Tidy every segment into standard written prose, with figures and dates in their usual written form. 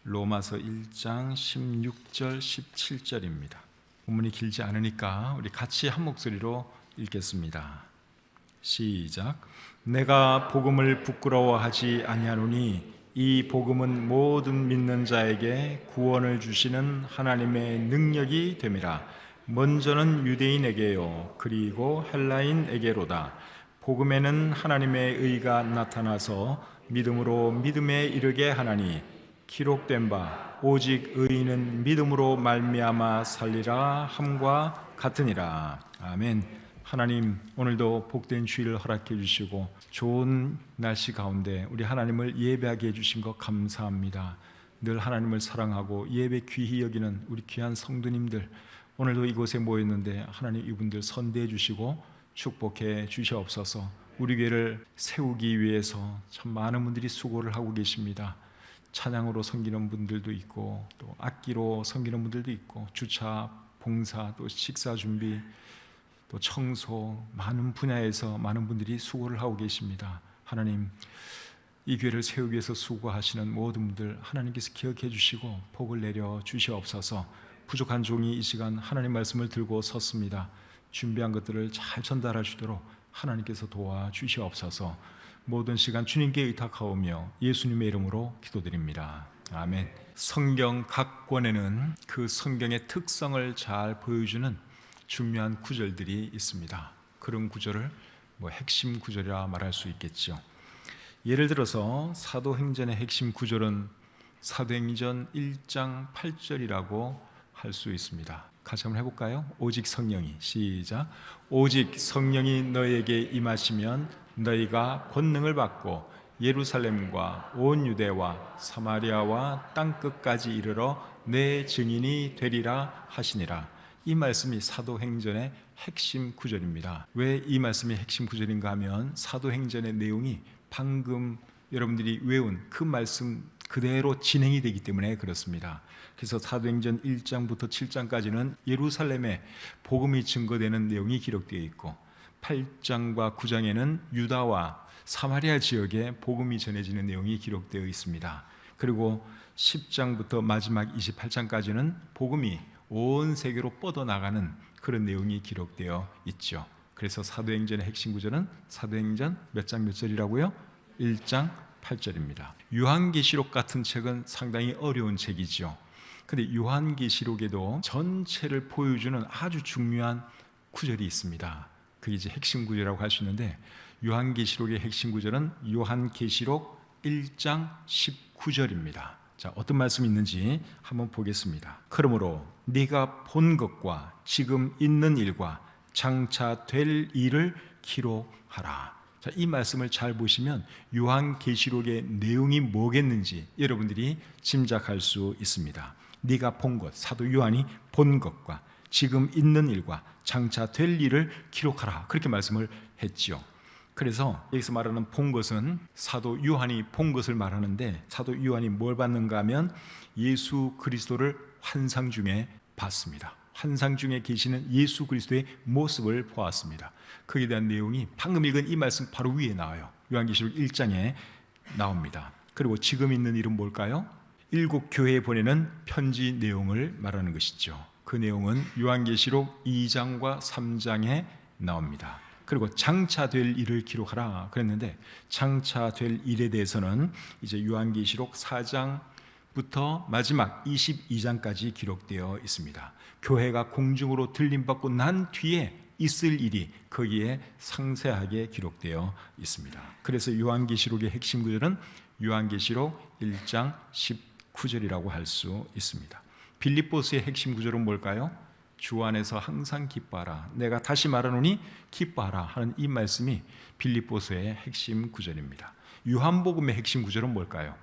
로마서 1장 16절 17절입니다. 본문이 길지 않으니까 우리 같이 한 목소리로 읽겠습니다. 시작. 내가 복음을 부끄러워하지 아니하노니 이 복음은 모든 믿는 자에게 구원을 주시는 하나님의 능력이 됨이라. 먼저는 유대인에게요 그리고 헬라인에게로다. 복음에는 하나님의 의가 나타나서 믿음으로 믿음에 이르게 하나니 기록된 바 오직 의인은 믿음으로 말미암아 살리라 함과 같으니라. 아멘. 하나님, 오늘도 복된 주일을 허락해 주시고 좋은 날씨 가운데 우리 하나님을 예배하게 해주신 것 감사합니다. 늘 하나님을 사랑하고 예배 귀히 여기는 우리 귀한 성도님들, 오늘도 이곳에 모였는데 하나님 이분들 선대해 주시고 축복해 주시옵소서. 우리 교회를 세우기 위해서 참 많은 분들이 수고를 하고 계십니다. 찬양으로 섬기는 분들도 있고 또 악기로 섬기는 분들도 있고 주차, 봉사, 또 식사 준비, 또 청소, 많은 분야에서 많은 분들이 수고를 하고 계십니다. 하나님, 이 교회를 세우기 위해서 수고하시는 모든 분들 하나님께서 기억해 주시고 복을 내려 주시옵소서. 부족한 종이 이 시간 하나님 말씀을 들고 섰습니다. 준비한 것들을 잘 전달해 주도록 하나님께서 도와 주시옵소서. 모든 시간 주님께 의탁하오며 예수님의 이름으로 기도드립니다. 아멘. 성경 각 권에는 그 성경의 특성을 잘 보여주는 중요한 구절들이 있습니다. 그런 구절을 핵심 구절이라 말할 수 있겠죠. 예를 들어서 사도행전의 핵심 구절은 사도행전 1장 8절이라고 할 수 있습니다. 같이 한번 해볼까요? 오직 성령이, 시작. 오직 성령이 너에게 임하시면 너희가 권능을 받고 예루살렘과 온 유대와 사마리아와 땅끝까지 이르러 내 증인이 되리라 하시니라. 이 말씀이 사도행전의 핵심 구절입니다. 왜 이 말씀이 핵심 구절인가 하면 사도행전의 내용이 방금 여러분들이 외운 그 말씀 그대로 진행이 되기 때문에 그렇습니다. 그래서 사도행전 1장부터 7장까지는 예루살렘에 복음이 증거되는 내용이 기록되어 있고 8장과 9장에는 유다와 사마리아 지역에 복음이 전해지는 내용이 기록되어 있습니다. 그리고 10장부터 마지막 28장까지는 복음이 온 세계로 뻗어나가는 그런 내용이 기록되어 있죠. 그래서 사도행전의 핵심 구절은 사도행전 몇 장 몇 절이라고요? 1장 8절입니다. 요한계시록 같은 책은 상당히 어려운 책이죠. 그런데 요한계시록에도 전체를 보여주는 아주 중요한 구절이 있습니다. 그게 이제 핵심 구절이라고 할 수 있는데 요한계시록의 핵심 구절은 요한계시록 1장 19절입니다. 자, 어떤 말씀이 있는지 한번 보겠습니다. 그러므로 네가 본 것과 지금 있는 일과 장차 될 일을 기록하라. 자, 이 말씀을 잘 보시면 요한계시록의 내용이 뭐겠는지 여러분들이 짐작할 수 있습니다. 네가 본 것, 사도 요한이 본 것과 지금 있는 일과 장차 될 일을 기록하라. 그렇게 말씀을 했지요. 그래서 여기서 말하는 본 것은 사도 요한이 본 것을 말하는데 사도 요한이 뭘 봤는가 하면 예수 그리스도를 환상 중에 봤습니다. 환상 중에 계시는 예수 그리스도의 모습을 보았습니다. 거기에 대한 내용이 방금 읽은 이 말씀 바로 위에 나와요. 요한계시록 1장에 나옵니다. 그리고 지금 있는 일은 뭘까요? 7 교회에 보내는 편지 내용을 말하는 것이죠. 그 내용은 요한계시록 2장과 3장에 나옵니다. 그리고 장차 될 일을 기록하라 그랬는데 장차 될 일에 대해서는 이제 요한계시록 4장부터 마지막 22장까지 기록되어 있습니다. 교회가 공중으로 들림받고 난 뒤에 있을 일이 거기에 상세하게 기록되어 있습니다. 그래서 요한계시록의 핵심 구절은 요한계시록 1장 19절이라고 할 수 있습니다. 빌립보서의 핵심 구절은 뭘까요? 주 안에서 항상 기뻐하라. 내가 다시 말하노니 기뻐하라 하는 이 말씀이 빌립보서의 핵심 구절입니다. 요한복음의 핵심 구절은 뭘까요?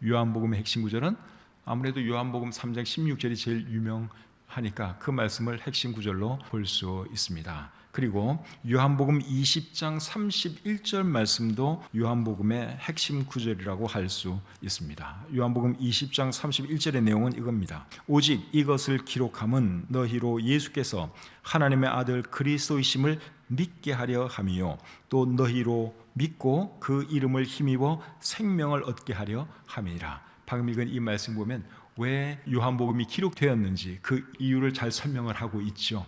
요한복음의 핵심 구절은 아무래도 요한복음 3장 16절이 제일 유명하니까 그 말씀을 핵심 구절로 볼 수 있습니다. 그리고 요한복음 20장 31절 말씀도 요한복음의 핵심 구절이라고 할 수 있습니다. 요한복음 20장 31절의 내용은 이겁니다. 오직 이것을 기록함은 너희로 예수께서 하나님의 아들 그리스도이심을 믿게 하려 함이요 또 너희로 믿고 그 이름을 힘입어 생명을 얻게 하려 함이라. 방금 읽은 이 말씀 보면 왜 요한복음이 기록되었는지 그 이유를 잘 설명을 하고 있죠.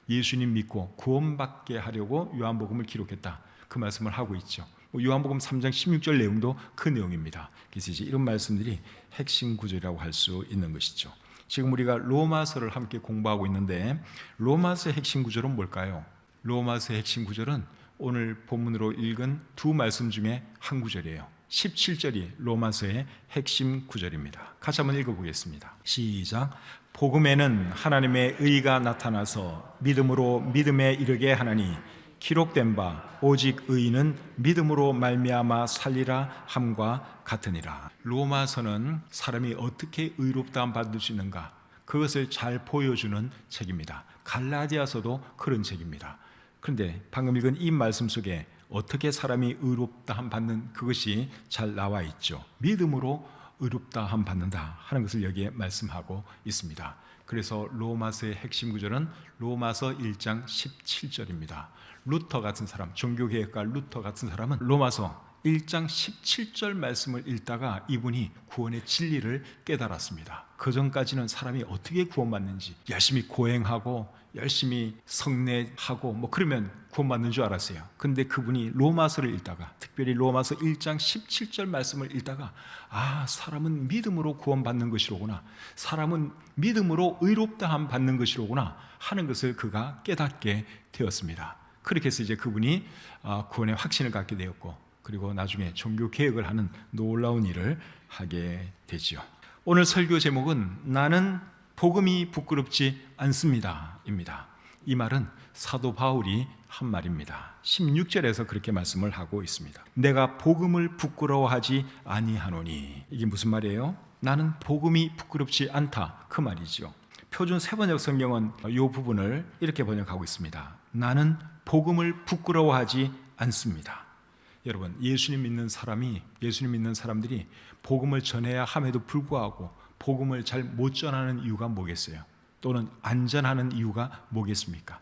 예수님 믿고 구원받게 하려고 요한복음을 기록했다, 그 말씀을 하고 있죠. 요한복음 3장 16절 내용도 그 내용입니다. 그래서 이제 이런 말씀들이 핵심 구절이라고 할 수 있는 것이죠. 지금 우리가 로마서를 함께 공부하고 있는데 로마서의 핵심 구절은 뭘까요? 로마서의 핵심 구절은 오늘 본문으로 읽은 두 말씀 중에 한 구절이에요. 17절이 로마서의 핵심 구절입니다. 같이 한번 읽어보겠습니다. 시작. 복음에는 하나님의 의가 나타나서 믿음으로 믿음에 이르게 하나니 기록된 바 오직 의인은 믿음으로 말미암아 살리라 함과 같으니라. 로마서는 사람이 어떻게 의롭다함 받을 수 있는가, 그것을 잘 보여주는 책입니다. 갈라디아서도 그런 책입니다. 그런데 방금 읽은 이 말씀 속에 어떻게 사람이 의롭다함 받는 그것이 잘 나와 있죠. 믿음으로 의롭다함 받는다 하는 것을 여기에 말씀하고 있습니다. 그래서 로마서의 핵심 구절은 로마서 1장 17절입니다. 루터 같은 사람, 종교개혁가 루터 같은 사람은 로마서 1장 17절 말씀을 읽다가 이분이 구원의 진리를 깨달았습니다. 그 전까지는 사람이 어떻게 구원받는지 열심히 고행하고 열심히 성례하고 그러면 구원받는 줄 알았어요. 근데 그분이 로마서를 읽다가, 특별히 로마서 1장 17절 말씀을 읽다가 사람은 믿음으로 구원받는 것이로구나, 사람은 믿음으로 의롭다함 받는 것이로구나 하는 것을 그가 깨닫게 되었습니다. 그렇게 해서 이제 그분이 구원의 확신을 갖게 되었고, 그리고 나중에 종교 개혁을 하는 놀라운 일을 하게 되지요. 오늘 설교 제목은 나는 복음이 부끄럽지 않습니다 입니다. 이 말은 사도 바울이 한 말입니다. 16절에서 그렇게 말씀을 하고 있습니다. 내가 복음을 부끄러워하지 아니하노니. 이게 무슨 말이에요? 나는 복음이 부끄럽지 않다, 그 말이죠. 표준 세번역 성경은 이 부분을 이렇게 번역하고 있습니다. 나는 복음을 부끄러워하지 않습니다. 여러분, 예수님 믿는 사람들이 복음을 전해야 함에도 불구하고 복음을 잘 못 전하는 이유가 뭐겠어요? 또는 안 전하는 이유가 뭐겠습니까?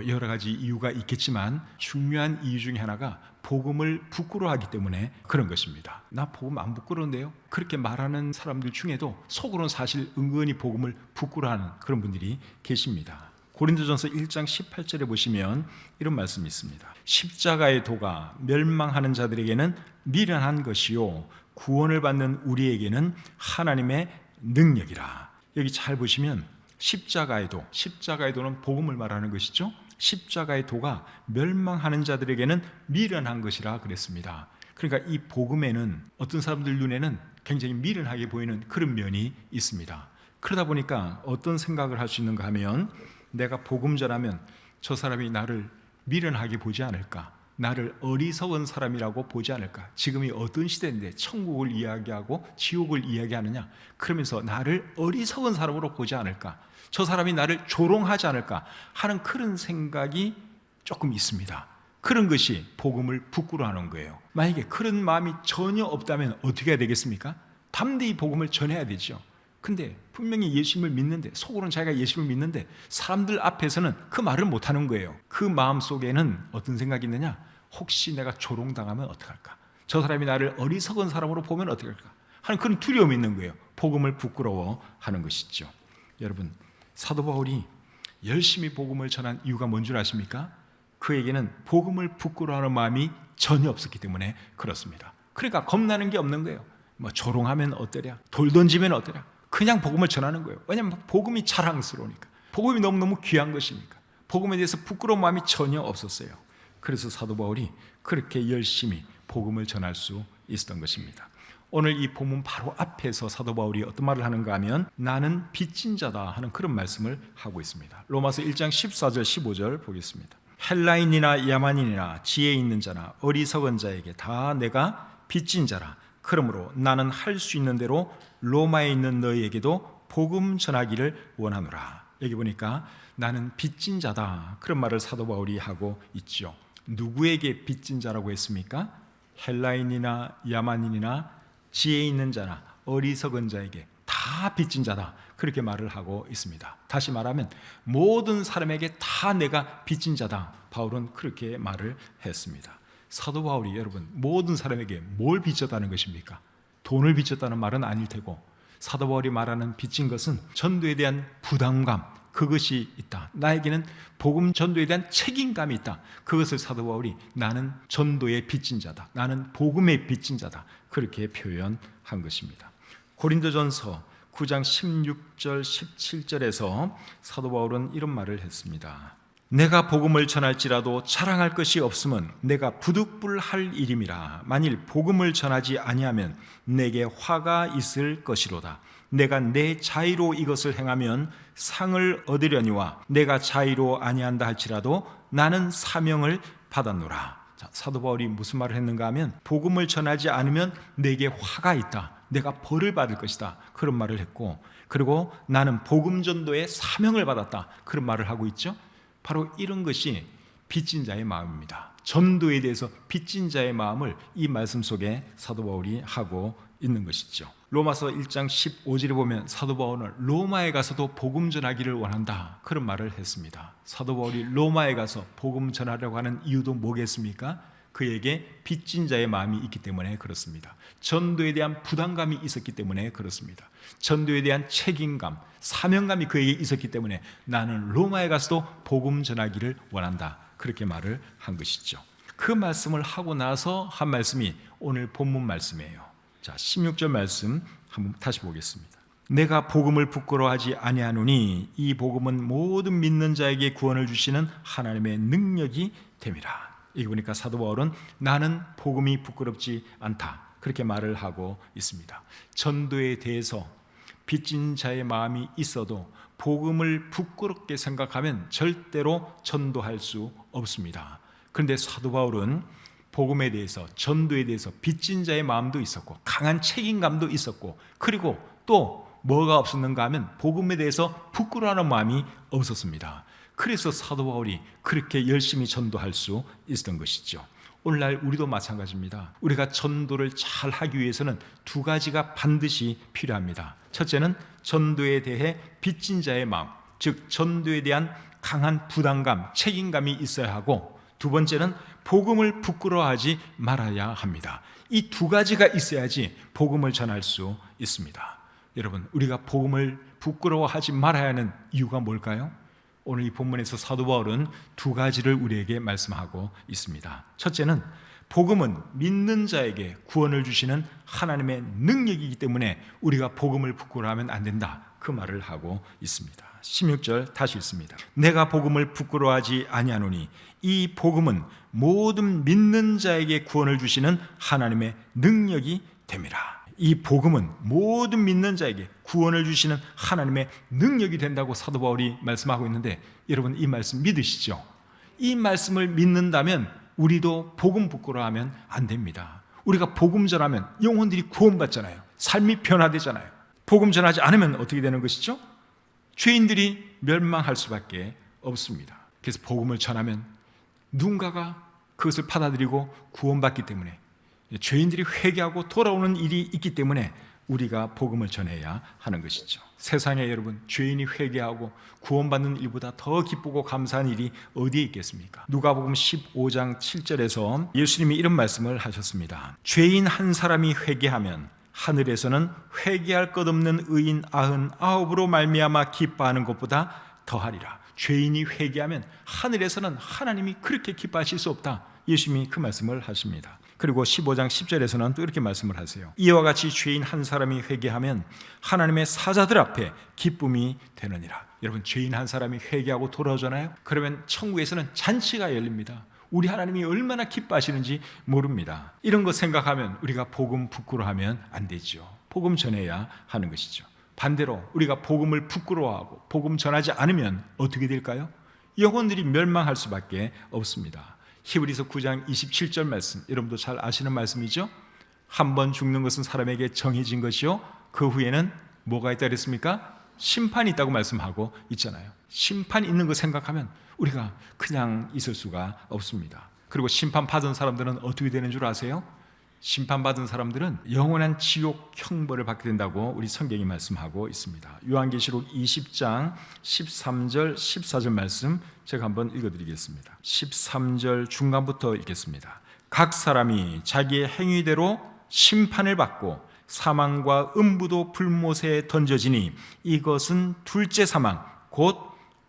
여러 가지 이유가 있겠지만 중요한 이유 중에 하나가 복음을 부끄러워하기 때문에 그런 것입니다. 나 복음 안 부끄러운데요? 그렇게 말하는 사람들 중에도 속으로는 사실 은근히 복음을 부끄러워하는 그런 분들이 계십니다. 고린도전서 1장 18절에 보시면 이런 말씀이 있습니다. 십자가의 도가 멸망하는 자들에게는 미련한 것이요 구원을 받는 우리에게는 하나님의 능력이라. 여기 잘 보시면 십자가의 도는 복음을 말하는 것이죠. 십자가의 도가 멸망하는 자들에게는 미련한 것이라 그랬습니다. 그러니까 이 복음에는 어떤 사람들 눈에는 굉장히 미련하게 보이는 그런 면이 있습니다. 그러다 보니까 어떤 생각을 할 수 있는가 하면, 내가 복음 전하면 저 사람이 나를 미련하게 보지 않을까, 나를 어리석은 사람이라고 보지 않을까, 지금이 어떤 시대인데 천국을 이야기하고 지옥을 이야기하느냐, 그러면서 나를 어리석은 사람으로 보지 않을까, 저 사람이 나를 조롱하지 않을까 하는 그런 생각이 조금 있습니다. 그런 것이 복음을 부끄러워하는 거예요. 만약에 그런 마음이 전혀 없다면 어떻게 해야 되겠습니까? 담대히 복음을 전해야 되죠. 근데 분명히 예수님을 믿는데, 속으로는 자기가 예수님을 믿는데 사람들 앞에서는 그 말을 못하는 거예요. 그 마음 속에는 어떤 생각이 있느냐? 혹시 내가 조롱당하면 어떡할까? 저 사람이 나를 어리석은 사람으로 보면 어떡할까? 하는 그런 두려움이 있는 거예요. 복음을 부끄러워하는 것이죠. 여러분, 사도 바울이 열심히 복음을 전한 이유가 뭔 줄 아십니까? 그에게는 복음을 부끄러워하는 마음이 전혀 없었기 때문에 그렇습니다. 그러니까 겁나는 게 없는 거예요. 조롱하면 어떠랴, 돌 던지면 어떠랴, 그냥 복음을 전하는 거예요. 왜냐하면 복음이 자랑스러우니까, 복음이 너무너무 귀한 것이니까 복음에 대해서 부끄러운 마음이 전혀 없었어요. 그래서 사도 바울이 그렇게 열심히 복음을 전할 수 있었던 것입니다. 오늘 이 본문 바로 앞에서 사도 바울이 어떤 말을 하는가 하면 나는 빚진 자다 하는 그런 말씀을 하고 있습니다. 로마서 1장 14절 15절 보겠습니다. 헬라인이나 야만인이나 지혜 있는 자나 어리석은 자에게 다 내가 빚진 자라. 그러므로 나는 할 수 있는 대로 로마에 있는 너희에게도 복음 전하기를 원하노라. 여기 보니까 나는 빚진 자다, 그런 말을 사도 바울이 하고 있죠. 누구에게 빚진 자라고 했습니까? 헬라인이나 야만인이나 지혜 있는 자나 어리석은 자에게 다 빚진 자다, 그렇게 말을 하고 있습니다. 다시 말하면 모든 사람에게 다 내가 빚진 자다, 바울은 그렇게 말을 했습니다. 사도 바울이 여러분 모든 사람에게 뭘 빚졌다는 것입니까? 돈을 빚졌다는 말은 아닐 테고 사도 바울이 말하는 빚진 것은 전도에 대한 부담감, 그것이 있다. 나에게는 복음 전도에 대한 책임감이 있다. 그것을 사도 바울이 나는 전도의 빚진 자다, 나는 복음의 빚진 자다, 그렇게 표현한 것입니다. 고린도전서 9장 16절 17절에서 사도 바울은 이런 말을 했습니다. 내가 복음을 전할지라도 자랑할 것이 없으면 내가 부득불할 일임이라. 만일 복음을 전하지 아니하면 내게 화가 있을 것이로다. 내가 내 자의로 이것을 행하면 상을 얻으려니와 내가 자의로 아니한다 할지라도 나는 사명을 받았노라. 자, 사도 바울이 무슨 말을 했는가 하면 복음을 전하지 않으면 내게 화가 있다, 내가 벌을 받을 것이다, 그런 말을 했고, 그리고 나는 복음 전도의 사명을 받았다, 그런 말을 하고 있죠. 바로 이런 것이 빚진 자의 마음입니다. 전도에 대해서 빚진 자의 마음을 이 말씀 속에 사도 바울이 하고 있는 것이죠. 로마서 1장 15절에 보면 사도 바울은 로마에 가서도 복음 전하기를 원한다, 그런 말을 했습니다. 사도 바울이 로마에 가서 복음 전하려고 하는 이유도 뭐겠습니까? 그에게 빚진 자의 마음이 있기 때문에 그렇습니다. 전도에 대한 부담감이 있었기 때문에 그렇습니다. 전도에 대한 책임감, 사명감이 그에게 있었기 때문에 나는 로마에 가서도 복음 전하기를 원한다, 그렇게 말을 한 것이죠. 그 말씀을 하고 나서 한 말씀이 오늘 본문 말씀이에요. 자, 16절 말씀 한번 다시 보겠습니다. 내가 복음을 부끄러워하지 아니하노니 이 복음은 모든 믿는 자에게 구원을 주시는 하나님의 능력이 됨이라. 이거 보니까 사도 바울은 나는 복음이 부끄럽지 않다, 그렇게 말을 하고 있습니다. 전도에 대해서 빚진 자의 마음이 있어도 복음을 부끄럽게 생각하면 절대로 전도할 수 없습니다. 그런데 사도 바울은 복음에 대해서, 전도에 대해서 빚진 자의 마음도 있었고 강한 책임감도 있었고, 그리고 또 뭐가 없었는가 하면 복음에 대해서 부끄러워하는 마음이 없었습니다. 그래서 사도 바울이 그렇게 열심히 전도할 수 있었던 것이죠. 오늘날 우리도 마찬가지입니다. 우리가 전도를 잘 하기 위해서는 두 가지가 반드시 필요합니다. 첫째는 전도에 대해 빚진 자의 마음, 즉 전도에 대한 강한 부담감, 책임감이 있어야 하고, 두 번째는 복음을 부끄러워하지 말아야 합니다. 이 두 가지가 있어야지 복음을 전할 수 있습니다. 여러분, 우리가 복음을 부끄러워하지 말아야 하는 이유가 뭘까요? 오늘 이 본문에서 사도 바울은 두 가지를 우리에게 말씀하고 있습니다. 첫째는 복음은 믿는 자에게 구원을 주시는 하나님의 능력이기 때문에 우리가 복음을 부끄러워하면 안 된다, 그 말을 하고 있습니다. 16절 다시 읽습니다. 내가 복음을 부끄러워하지 아니하노니 이 복음은 모든 믿는 자에게 구원을 주시는 하나님의 능력이 됨이라. 이 복음은 모든 믿는 자에게 구원을 주시는 하나님의 능력이 된다고 사도 바울이 말씀하고 있는데, 여러분 이 말씀 믿으시죠? 이 말씀을 믿는다면 우리도 복음 부끄러워하면 안 됩니다. 우리가 복음 전하면 영혼들이 구원받잖아요. 삶이 변화되잖아요. 복음 전하지 않으면 어떻게 되는 것이죠? 죄인들이 멸망할 수밖에 없습니다. 그래서 복음을 전하면 누군가가 그것을 받아들이고 구원받기 때문에, 죄인들이 회개하고 돌아오는 일이 있기 때문에 우리가 복음을 전해야 하는 것이죠. 세상에 여러분, 죄인이 회개하고 구원받는 일보다 더 기쁘고 감사한 일이 어디에 있겠습니까? 누가복음 15장 7절에서 예수님이 이런 말씀을 하셨습니다. 죄인 한 사람이 회개하면 하늘에서는 회개할 것 없는 의인 99으로 말미암아 기뻐하는 것보다 더하리라. 죄인이 회개하면 하늘에서는 하나님이 그렇게 기뻐하실 수 없다, 예수님이 그 말씀을 하십니다. 그리고 15장 10절에서는 또 이렇게 말씀을 하세요. 이와 같이 죄인 한 사람이 회개하면 하나님의 사자들 앞에 기쁨이 되느니라. 여러분, 죄인 한 사람이 회개하고 돌아오잖아요. 그러면 천국에서는 잔치가 열립니다. 우리 하나님이 얼마나 기뻐하시는지 모릅니다. 이런 거 생각하면 우리가 복음 부끄러워하면 안 되죠. 복음 전해야 하는 것이죠. 반대로 우리가 복음을 부끄러워하고 복음 전하지 않으면 어떻게 될까요? 영혼들이 멸망할 수밖에 없습니다. 히브리서 9장 27절 말씀, 여러분도 잘 아시는 말씀이죠? 한 번 죽는 것은 사람에게 정해진 것이요 그 후에는 뭐가 있다 그랬습니까? 심판이 있다고 말씀하고 있잖아요. 심판 있는 거 생각하면 우리가 그냥 있을 수가 없습니다. 그리고 심판받은 사람들은 어떻게 되는 줄 아세요? 심판받은 사람들은 영원한 지옥 형벌을 받게 된다고 우리 성경이 말씀하고 있습니다. 요한계시록 20장 13절 14절 말씀 제가 한번 읽어드리겠습니다. 13절 중간부터 읽겠습니다. 각 사람이 자기의 행위대로 심판을 받고 사망과 음부도 불못에 던져지니 이것은 둘째 사망 곧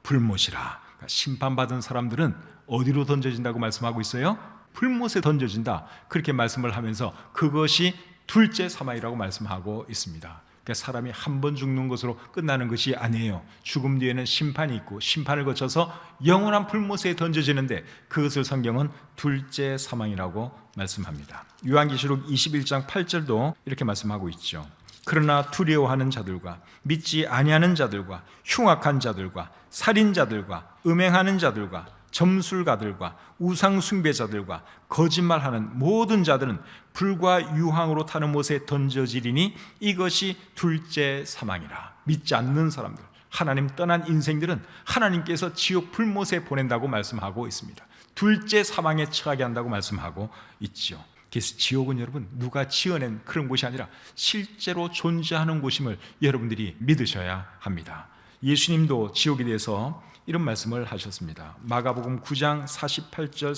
불못이라. 그러니까 심판받은 사람들은 어디로 던져진다고 말씀하고 있어요? 불못에 던져진다. 그렇게 말씀을 하면서 그것이 둘째 사망이라고 말씀하고 있습니다. 그러니까 사람이 한 번 죽는 것으로 끝나는 것이 아니에요. 죽음 뒤에는 심판이 있고 심판을 거쳐서 영원한 불못에 던져지는데 그것을 성경은 둘째 사망이라고 말씀합니다. 요한계시록 21장 8절도 이렇게 말씀하고 있죠. 그러나 두려워하는 자들과 믿지 아니하는 자들과 흉악한 자들과 살인자들과 음행하는 자들과 점술가들과 우상 숭배자들과 거짓말하는 모든 자들은 불과 유황으로 타는 못에 던져지리니 이것이 둘째 사망이라. 믿지 않는 사람들, 하나님 떠난 인생들은 하나님께서 지옥 불못에 보낸다고 말씀하고 있습니다. 둘째 사망에 처하게 한다고 말씀하고 있죠. 그래서 지옥은 여러분 누가 지어낸 그런 곳이 아니라 실제로 존재하는 곳임을 여러분들이 믿으셔야 합니다. 예수님도 지옥에 대해서 이런 말씀을 하셨습니다. 마가복음 9장 48절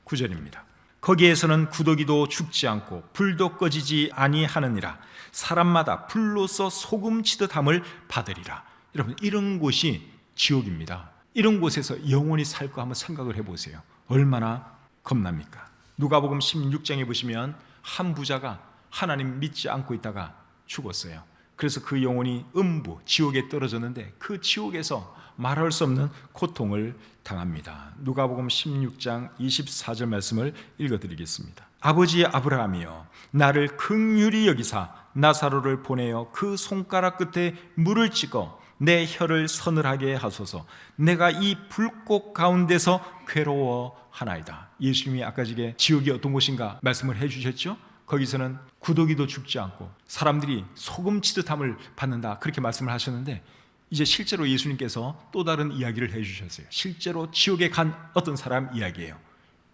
49절입니다. 거기에서는 구더기도 죽지 않고 불도 꺼지지 아니하느니라. 사람마다 불로서 소금 치듯 함을 받으리라. 여러분 이런 곳이 지옥입니다. 이런 곳에서 영원히 살 거 한번 생각을 해보세요. 얼마나 겁납니까? 누가복음 16장에 보시면 한 부자가 하나님 믿지 않고 있다가 죽었어요. 그래서 그 영혼이 음부 지옥에 떨어졌는데 그 지옥에서 말할 수 없는 고통을 당합니다. 누가복음 16장 24절 말씀을 읽어드리겠습니다. 아버지 아브라함이여 나를 긍휼히 여기사 나사로를 보내어 그 손가락 끝에 물을 찍어 내 혀를 서늘하게 하소서. 내가 이 불꽃 가운데서 괴로워하나이다. 예수님이 아까 전에 지옥이 어떤 곳인가 말씀을 해주셨죠? 거기서는 구더기도 죽지 않고 사람들이 소금 치듯함을 받는다 그렇게 말씀을 하셨는데 이제 실제로 예수님께서 또 다른 이야기를 해주셨어요. 실제로 지옥에 간 어떤 사람 이야기예요.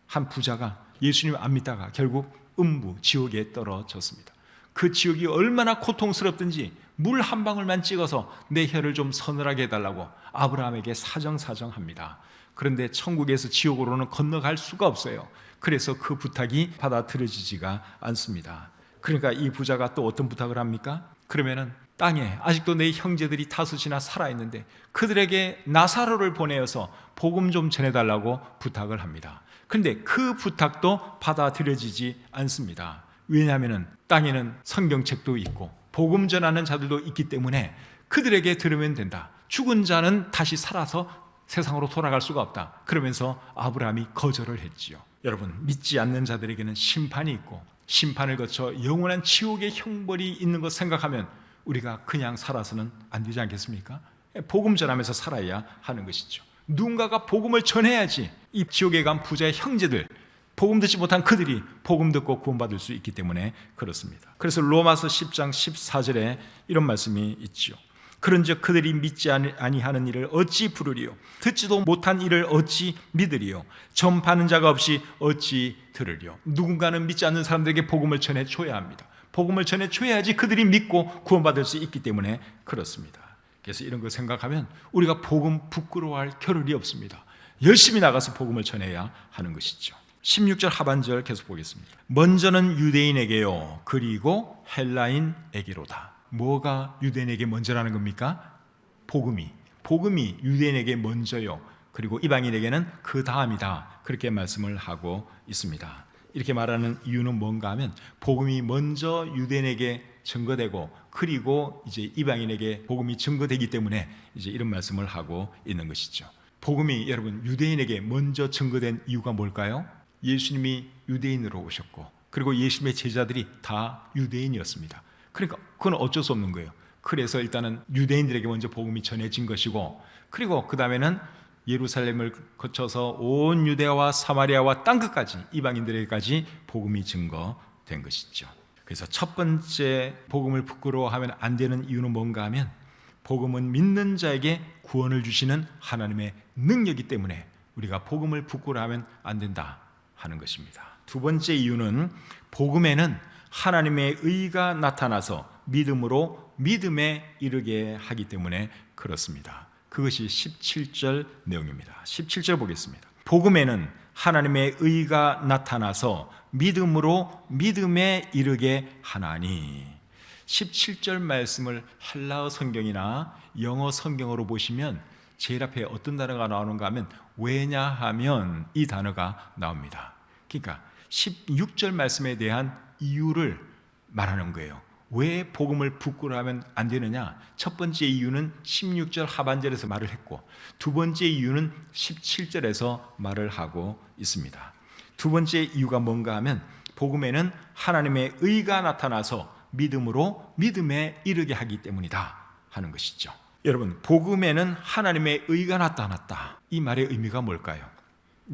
한 부자가 예수님을 안 믿다가 결국 음부 지옥에 떨어졌습니다. 그 지옥이 얼마나 고통스럽든지 물 한 방울만 찍어서 내 혀를 좀 서늘하게 해달라고 아브라함에게 사정합니다. 그런데 천국에서 지옥으로는 건너갈 수가 없어요. 그래서 그 부탁이 받아들여지지가 않습니다. 그러니까 이 부자가 또 어떤 부탁을 합니까? 그러면은 땅에 아직도 내 형제들이 다섯이나 살아있는데 그들에게 나사로를 보내어서 복음 좀 전해달라고 부탁을 합니다. 그런데 그 부탁도 받아들여지지 않습니다. 왜냐하면 땅에는 성경책도 있고 복음 전하는 자들도 있기 때문에 그들에게 들으면 된다. 죽은 자는 다시 살아서 세상으로 돌아갈 수가 없다. 그러면서 아브라함이 거절을 했지요. 여러분 믿지 않는 자들에게는 심판이 있고 심판을 거쳐 영원한 지옥의 형벌이 있는 것 생각하면 우리가 그냥 살아서는 안 되지 않겠습니까? 복음 전하면서 살아야 하는 것이죠. 누군가가 복음을 전해야지 이 지옥에 간 부자의 형제들 복음 듣지 못한 그들이 복음 듣고 구원받을 수 있기 때문에 그렇습니다. 그래서 로마서 10장 14절에 이런 말씀이 있지요. 그런즉 그들이 믿지 아니하는 일을 어찌 부르리요? 듣지도 못한 일을 어찌 믿으리요? 전파하는 자가 없이 어찌 들으리요? 누군가는 믿지 않는 사람들에게 복음을 전해줘야 합니다. 복음을 전해줘야지 그들이 믿고 구원받을 수 있기 때문에 그렇습니다. 그래서 이런 걸 생각하면 우리가 복음 부끄러워할 겨를이 없습니다. 열심히 나가서 복음을 전해야 하는 것이죠. 16절 하반절 계속 보겠습니다. 먼저는 유대인에게요 그리고 헬라인에게로다. 뭐가 유대인에게 먼저라는 겁니까? 복음이 유대인에게 먼저요 그리고 이방인에게는 그 다음이다. 그렇게 말씀을 하고 있습니다. 이렇게 말하는 이유는 뭔가 하면 복음이 먼저 유대인에게 증거되고 그리고 이제 이방인에게 복음이 증거되기 때문에 이제 이런 말씀을 하고 있는 것이죠. 복음이 여러분 유대인에게 먼저 증거된 이유가 뭘까요? 예수님이 유대인으로 오셨고 그리고 예수님의 제자들이 다 유대인이었습니다. 그러니까 그건 어쩔 수 없는 거예요. 그래서 일단은 유대인들에게 먼저 복음이 전해진 것이고 그리고 그 다음에는 예루살렘을 거쳐서 온 유대와 사마리아와 땅끝까지 이방인들에게까지 복음이 증거된 것이죠. 그래서 첫 번째 복음을 부끄러워하면 안 되는 이유는 뭔가 하면 복음은 믿는 자에게 구원을 주시는 하나님의 능력이기 때문에 우리가 복음을 부끄러워하면 안 된다 하는 것입니다. 두 번째 이유는 복음에는 하나님의 의가 나타나서 믿음으로 믿음에 이르게 하기 때문에 그렇습니다. 그것이 17절 내용입니다. 17절 보겠습니다. 복음에는 하나님의 의가 나타나서 믿음으로 믿음에 이르게 하나니. 17절 말씀을 헬라어 성경이나 영어 성경으로 보시면 제일 앞에 어떤 단어가 나오는가 하면 왜냐하면 이 단어가 나옵니다. 그러니까 16절 말씀에 대한 이유를 말하는 거예요. 왜 복음을 부끄러워하면 안 되느냐? 첫 번째 이유는 16절 하반절에서 말을 했고, 두 번째 이유는 17절에서 말을 하고 있습니다. 두 번째 이유가 뭔가 하면 복음에는 하나님의 의가 나타나서 믿음으로 믿음에 이르게 하기 때문이다 하는 것이죠. 여러분, 복음에는 하나님의 의가 나타났다. 이 말의 의미가 뭘까요?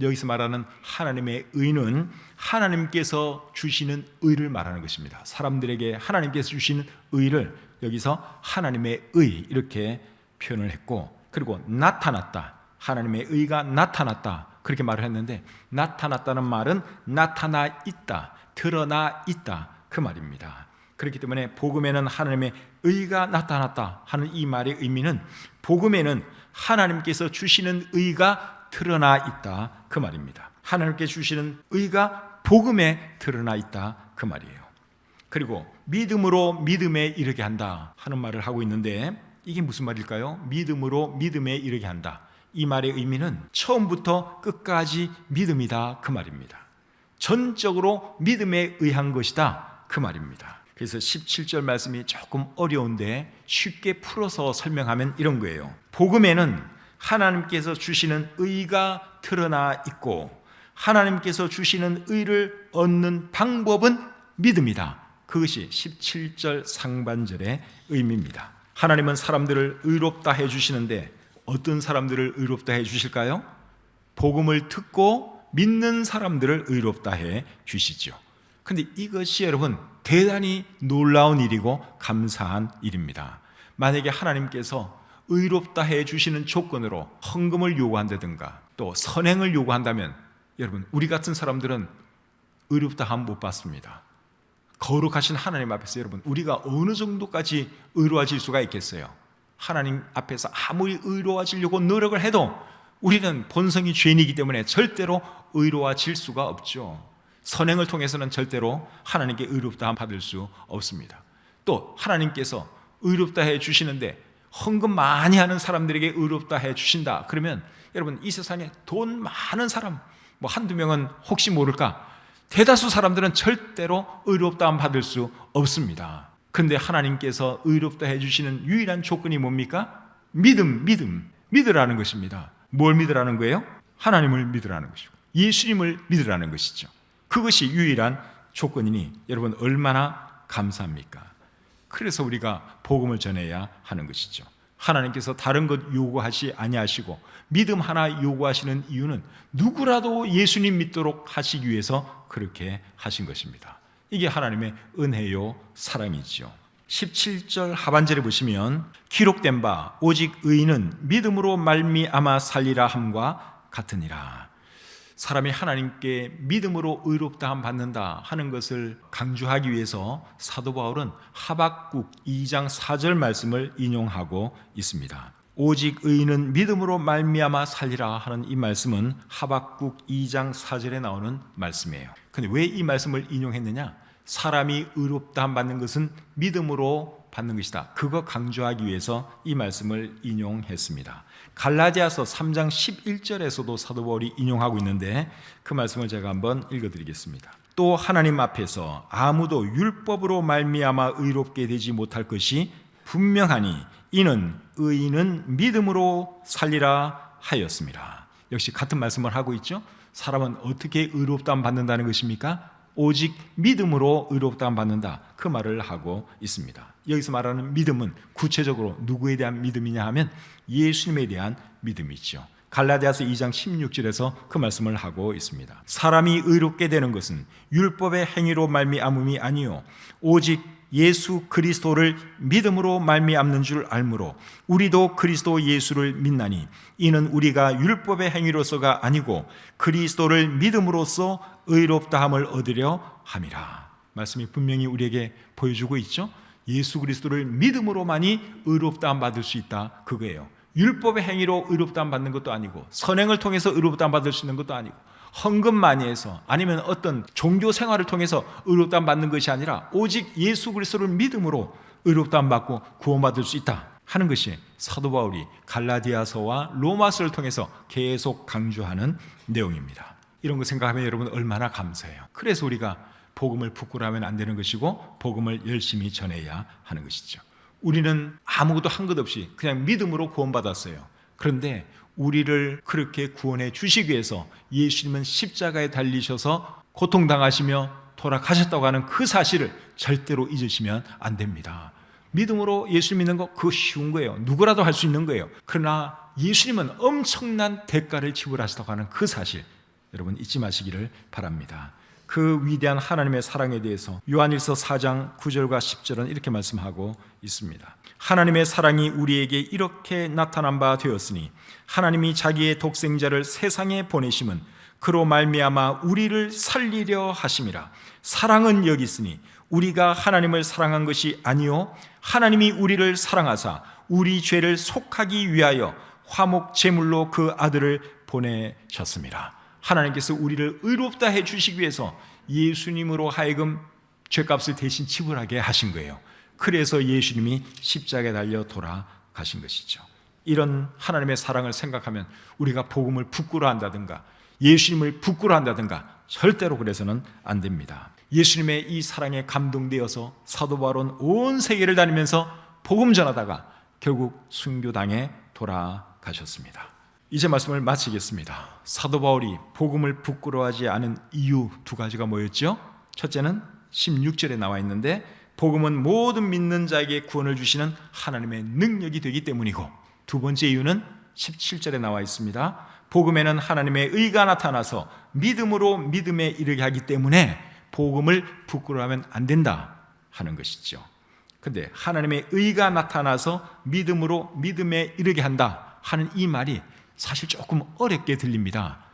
여기서 말하는 하나님의 의는 하나님께서 주시는 의를 말하는 것입니다. 사람들에게 하나님께서 주시는 의를 여기서 하나님의 의 이렇게 표현을 했고, 그리고 나타났다. 하나님의 의가 나타났다. 그렇게 말을 했는데, 나타났다는 말은 나타나 있다, 드러나 있다, 그 말입니다. 그렇기 때문에 복음에는 하나님의 의가 나타났다 하는 이 말의 의미는 복음에는 하나님께서 주시는 의가 드러나 있다, 그 말입니다. 하나님께 주시는 의가 복음에 드러나 있다, 그 말이에요. 그리고 믿음으로 믿음에 이르게 한다 하는 말을 하고 있는데, 이게 무슨 말일까요? 믿음으로 믿음에 이르게 한다. 이 말의 의미는 처음부터 끝까지 믿음이다, 그 말입니다. 전적으로 믿음에 의한 것이다, 그 말입니다. 그래서 17절 말씀이 조금 어려운데 쉽게 풀어서 설명하면 이런 거예요. 복음에는 하나님께서 주시는 의가 드러나 있고, 하나님께서 주시는 의를 얻는 방법은 믿음이다. 그것이 17절 상반절의 의미입니다. 하나님은 사람들을 의롭다 해주시는데 어떤 사람들을 의롭다 해주실까요? 복음을 듣고 믿는 사람들을 의롭다 해주시죠. 근데 이것이 여러분 대단히 놀라운 일이고 감사한 일입니다. 만약에 하나님께서 의롭다 해주시는 조건으로 헌금을 요구한다든가 또 선행을 요구한다면 여러분, 우리 같은 사람들은 의롭다함 못 받습니다. 거룩하신 하나님 앞에서 여러분, 우리가 어느 정도까지 의로워질 수가 있겠어요? 하나님 앞에서 아무리 의로워지려고 노력을 해도 우리는 본성이 죄인이기 때문에 절대로 의로워질 수가 없죠. 선행을 통해서는 절대로 하나님께 의롭다함 받을 수 없습니다. 또 하나님께서 의롭다 해 주시는데 헌금 많이 하는 사람들에게 의롭다 해 주신다 그러면 여러분, 이 세상에 돈 많은 사람 뭐 한두 명은 혹시 모를까, 대다수 사람들은 절대로 의롭다함 받을 수 없습니다. 그런데 하나님께서 의롭다 해주시는 유일한 조건이 뭡니까? 믿으라는 것입니다. 뭘 믿으라는 거예요? 하나님을 믿으라는 것이고 예수님을 믿으라는 것이죠. 그것이 유일한 조건이니 여러분 얼마나 감사합니까? 그래서 우리가 복음을 전해야 하는 것이죠. 하나님께서 다른 것 요구하시 아니하시고 믿음 하나 요구하시는 이유는 누구라도 예수님 믿도록 하시기 위해서 그렇게 하신 것입니다. 이게 하나님의 은혜요 사랑이죠. 17절 하반절에 보시면 기록된 바 오직 의인은 믿음으로 말미암아 살리라 함과 같으니라. 사람이 하나님께 믿음으로 의롭다함 받는다 하는 것을 강조하기 위해서 사도 바울은 하박국 2장 4절 말씀을 인용하고 있습니다. 오직 의인은 믿음으로 말미암아 살리라 하는 이 말씀은 하박국 2장 4절에 나오는 말씀이에요. 근데 왜 이 말씀을 인용했느냐? 사람이 의롭다함 받는 것은 믿음으로 받는 것이다. 그거 강조하기 위해서 이 말씀을 인용했습니다. 갈라디아서 3장 11절에서도 사도 바울이 인용하고 있는데 그 말씀을 제가 한번 읽어드리겠습니다. 또 하나님 앞에서 아무도 율법으로 말미암아 의롭게 되지 못할 것이 분명하니 이는 의인은 믿음으로 살리라 하였습니다. 역시 같은 말씀을 하고 있죠. 사람은 어떻게 의롭다함 받는다는 것입니까? 오직 믿음으로 의롭다함 받는다, 그 말을 하고 있습니다. 여기서 말하는 믿음은 구체적으로 누구에 대한 믿음이냐 하면 예수님에 대한 믿음이죠. 갈라디아서 2장 16절에서 그 말씀을 하고 있습니다. 사람이 의롭게 되는 것은 율법의 행위로 말미암음이 아니요 오직 예수 그리스도를 믿음으로 말미암는 줄 알므로 우리도 그리스도 예수를 믿나니 이는 우리가 율법의 행위로서가 아니고 그리스도를 믿음으로써 의롭다함을 얻으려 함이라. 말씀이 분명히 우리에게 보여주고 있죠. 예수 그리스도를 믿음으로만이 의롭다함 받을 수 있다, 그거예요. 율법의 행위로 의롭다함 받는 것도 아니고 선행을 통해서 의롭다함 받을 수 있는 것도 아니고 헌금 많이 해서 아니면 어떤 종교 생활을 통해서 의롭다함 받는 것이 아니라 오직 예수 그리스도를 믿음으로 의롭다함 받고 구원받을 수 있다 하는 것이 사도 바울이 갈라디아서와 로마서를 통해서 계속 강조하는 내용입니다. 이런 거 생각하면 여러분 얼마나 감사해요. 그래서 우리가 복음을 부끄러워하면 안 되는 것이고 복음을 열심히 전해야 하는 것이죠. 우리는 아무것도 한 것 없이 그냥 믿음으로 구원받았어요. 그런데 우리를 그렇게 구원해 주시기 위해서 예수님은 십자가에 달리셔서 고통당하시며 돌아가셨다고 하는 그 사실을 절대로 잊으시면 안 됩니다. 믿음으로 예수 믿는 거 그거 쉬운 거예요. 누구라도 할 수 있는 거예요. 그러나 예수님은 엄청난 대가를 지불하셨다고 하는 그 사실 여러분 잊지 마시기를 바랍니다. 그 위대한 하나님의 사랑에 대해서 요한일서 4장 9절과 10절은 이렇게 말씀하고 있습니다. 하나님의 사랑이 우리에게 이렇게 나타난 바 되었으니 하나님이 자기의 독생자를 세상에 보내심은 그로 말미암아 우리를 살리려 하심이라. 사랑은 여기 있으니 우리가 하나님을 사랑한 것이 아니요 하나님이 우리를 사랑하사 우리 죄를 속하기 위하여 화목 제물로 그 아들을 보내셨습니다. 하나님께서 우리를 의롭다 해주시기 위해서 예수님으로 하여금 죄값을 대신 지불하게 하신 거예요. 그래서 예수님이 십자가에 달려 돌아가신 것이죠. 이런 하나님의 사랑을 생각하면 우리가 복음을 부끄러워한다든가 예수님을 부끄러워한다든가 절대로 그래서는 안 됩니다. 예수님의 이 사랑에 감동되어서 사도 바울은 온 세계를 다니면서 복음 전하다가 결국 순교당에 돌아가셨습니다. 이제 말씀을 마치겠습니다. 사도 바울이 복음을 부끄러워하지 않은 이유 두 가지가 뭐였죠? 첫째는 16절에 나와 있는데 복음은 모든 믿는 자에게 구원을 주시는 하나님의 능력이 되기 때문이고, 두 번째 이유는 17절에 나와 있습니다. 복음에는 하나님의 의가 나타나서 믿음으로 믿음에 이르게 하기 때문에 복음을 부끄러워하면 안 된다 하는 것이죠. 근데 하나님의 의가 나타나서 믿음으로 믿음에 이르게 한다 하는 이 말이 사실 조금 어렵게 들립니다.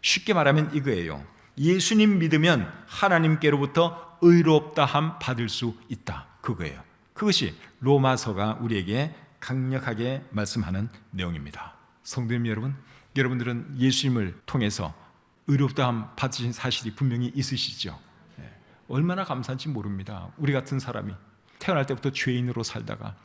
쉽게 말하면 이거예요. 예수님 믿으면 하나님께로부터 의롭다함 받을 수 있다. 그거예요. 그것이 로마서가 우리에게 강력하게 말씀하는 내용입니다. 성도님 여러분, 여러분들은 예수님을 통해서 의롭다함 받으신 사실이 분명히 있으시죠. 얼마나 감사한지 모릅니다. 우리 같은 사람이 태어날 때부터 죄인으로 살다가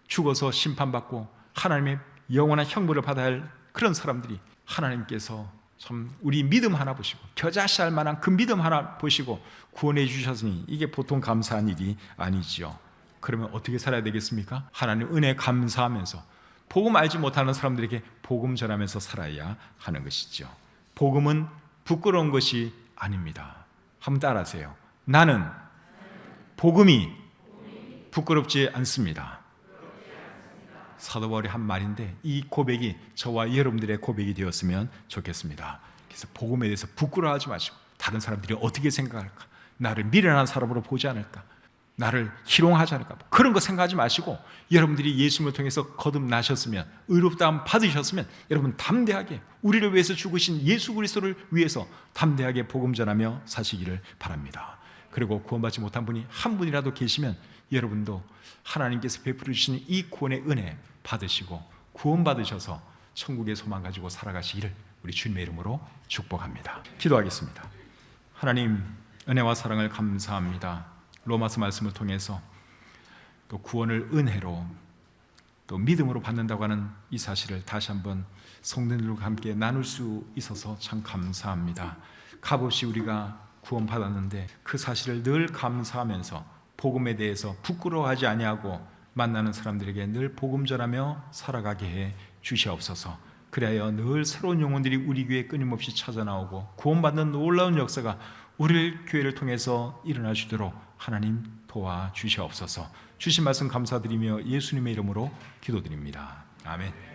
죽어서 심판받고 하나님의 영원한 형벌을 받아야 할 그런 사람들이 하나님께서 참 우리 믿음 하나 보시고 겨자씨 할 만한 그 믿음 하나 보시고 구원해 주셨으니 이게 보통 감사한 일이 아니지요. 그러면 어떻게 살아야 되겠습니까? 하나님 은혜 감사하면서 복음 알지 못하는 사람들에게 복음 전하면서 살아야 하는 것이죠. 복음은 부끄러운 것이 아닙니다. 한번 따라하세요. 나는 복음이 부끄럽지 않습니다. 사도 바울이 한 말인데 이 고백이 저와 여러분들의 고백이 되었으면 좋겠습니다. 그래서 복음에 대해서 부끄러워하지 마시고 다른 사람들이 어떻게 생각할까? 나를 미련한 사람으로 보지 않을까? 나를 희롱하지 않을까? 그런 거 생각하지 마시고 여러분들이 예수님을 통해서 거듭나셨으면 의롭다함 받으셨으면 여러분 담대하게 우리를 위해서 죽으신 예수 그리스도를 위해서 담대하게 복음 전하며 사시기를 바랍니다. 그리고 구원받지 못한 분이 한 분이라도 계시면 여러분도 하나님께서 베풀어 주시는 이 구원의 은혜 받으시고 구원받으셔서 천국의 소망 가지고 살아가시기를 우리 주님의 이름으로 축복합니다. 기도하겠습니다. 하나님 은혜와 사랑을 감사합니다. 로마서 말씀을 통해서 또 구원을 은혜로 또 믿음으로 받는다고 하는 이 사실을 다시 한번 성도들과 함께 나눌 수 있어서 참 감사합니다. 값없이 우리가 구원받았는데 그 사실을 늘 감사하면서 복음에 대해서 부끄러워하지 아니하고 만나는 사람들에게 늘 복음 전하며 살아가게 해 주시옵소서. 그래야 늘 새로운 영혼들이 우리 교회에 끊임없이 찾아나오고 구원받는 놀라운 역사가 우리 교회를 통해서 일어나 주도록 하나님 도와주시옵소서. 주신 말씀 감사드리며 예수님의 이름으로 기도드립니다. 아멘.